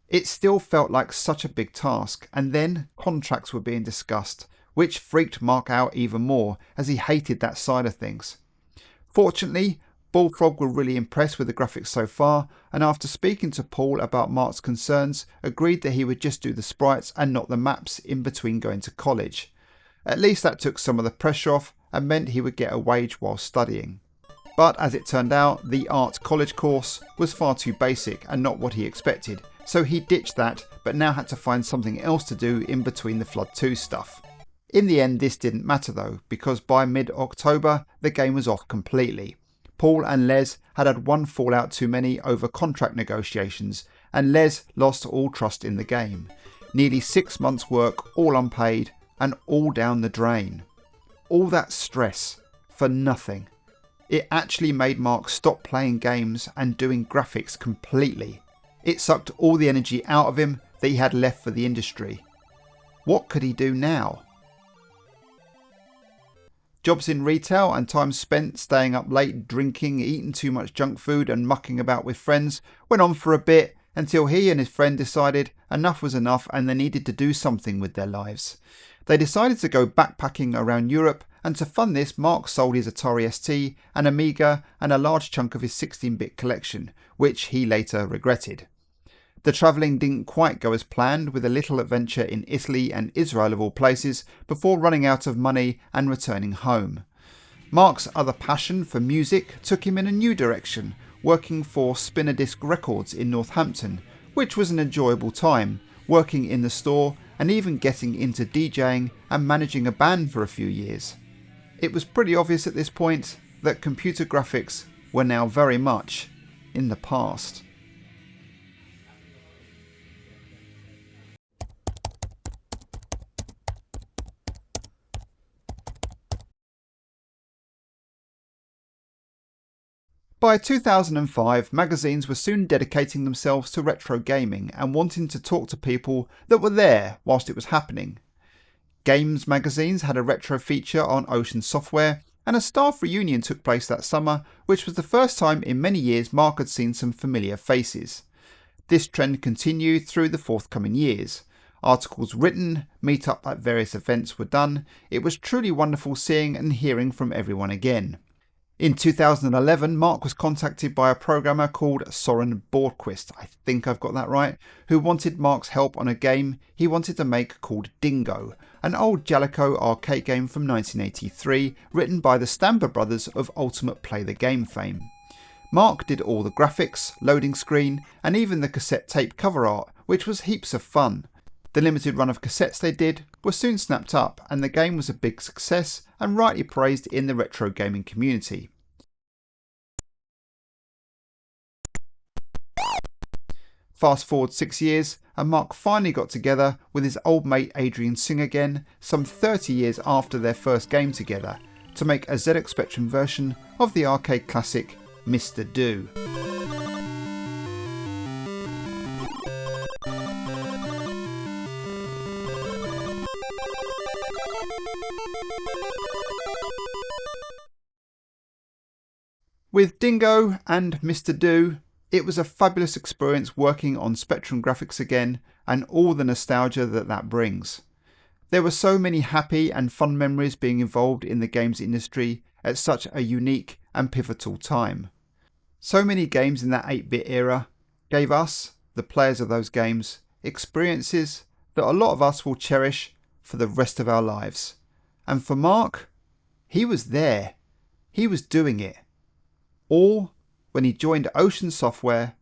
It still felt like such a big task, and then contracts were being discussed, which freaked Mark out even more, as he hated that side of things. Fortunately, Bullfrog were really impressed with the graphics so far, and after speaking to Paul about Mark's concerns, agreed that he would just do the sprites and not the maps in between going to college. At least that took some of the pressure off and meant he would get a wage while studying. But as it turned out, the art college course was far too basic and not what he expected, so he ditched that, but now had to find something else to do in between the Flood 2 stuff. In the end, this didn't matter though, because by mid-October the game was off completely. Paul and Les had one fallout too many over contract negotiations, and Les lost all trust in the game. Nearly 6 months' work, all unpaid, and all down the drain. All that stress for nothing. It actually made Mark stop playing games and doing graphics completely. It sucked all the energy out of him that he had left for the industry. What could he do now? Jobs in retail and time spent staying up late, drinking, eating too much junk food and mucking about with friends went on for a bit until he and his friend decided enough was enough and they needed to do something with their lives. They decided to go backpacking around Europe, and to fund this, Mark sold his AtariST, an Amiga and a large chunk of his 16-bit collection, which he later regretted. The travelling didn't quite go as planned, with a little adventure in Italy and Israel of all places, before running out of money and returning home. Mark's other passion for music took him in a new direction, working for Spinadisc Records in Northampton, which was an enjoyable time, working in the store and even getting into DJing and managing a band for a few years. It was pretty obvious at this point that computer graphics were now very much in the past. By 2005, magazines were soon dedicating themselves to retro gaming and wanting to talk to people that were there whilst it was happening. Games magazines had a retro feature on Ocean Software, and a staff reunion took place that summer, which was the first time in many years Mark had seen some familiar faces. This trend continued through the forthcoming years. Articles written, meet-up at various events were done. It was truly wonderful seeing and hearing from everyone again. In 2011, Mark was contacted by a programmer called Soren Borquist, I think I've got that right, who wanted Mark's help on a game he wanted to make called Dingo, an old Jaleco arcade game from 1983, written by the Stamper brothers of Ultimate Play the Game fame. Mark did all the graphics, loading screen, and even the cassette tape cover art, which was heaps of fun. The limited run of cassettes they did was soon snapped up, and the game was a big success and rightly praised in the retro gaming community. Fast forward 6 years, and Mark finally got together with his old mate Adrian Singh again, some 30 years after their first game together, to make a ZX Spectrum version of the arcade classic Mr. Do. With Dingo and Mr. Do, it was a fabulous experience working on Spectrum graphics again and all the nostalgia that brings. There were so many happy and fun memories being involved in the games industry at such a unique and pivotal time. So many games in that 8-bit era gave us, the players of those games, experiences that a lot of us will cherish for the rest of our lives. And for Mark, he was there. He was doing it. All when he joined Ocean Software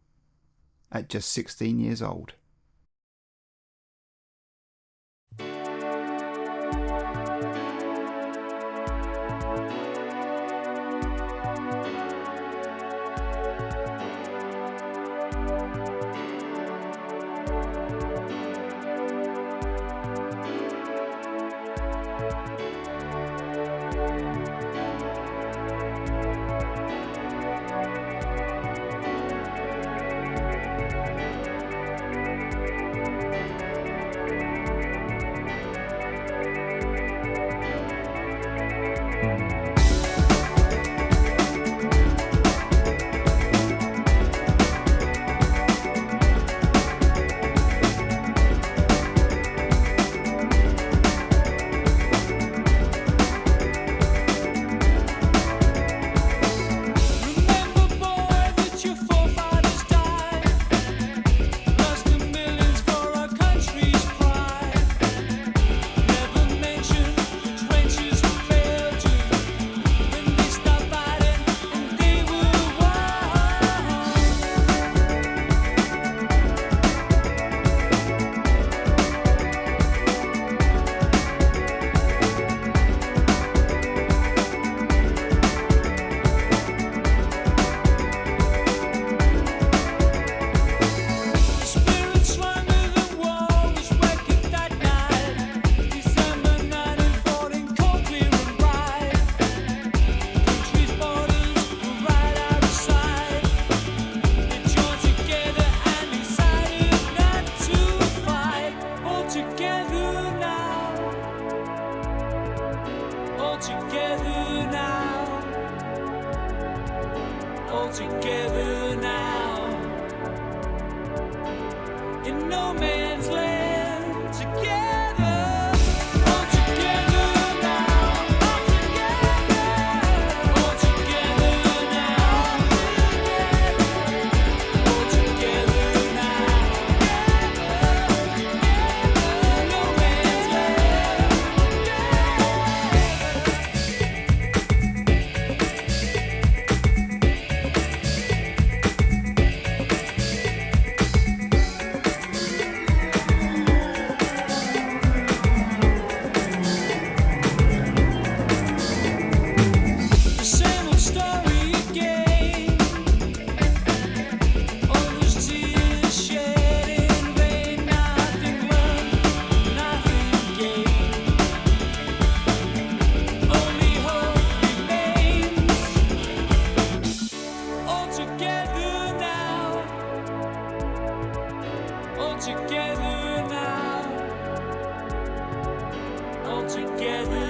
at just 16 years old. Together now, in no man's land, together, all together now, all together now, all together now, in no man's land. Same old story again. All those tears shed in vain. Nothing learned, nothing gained. Only hope remains. All together now. All together now. All together.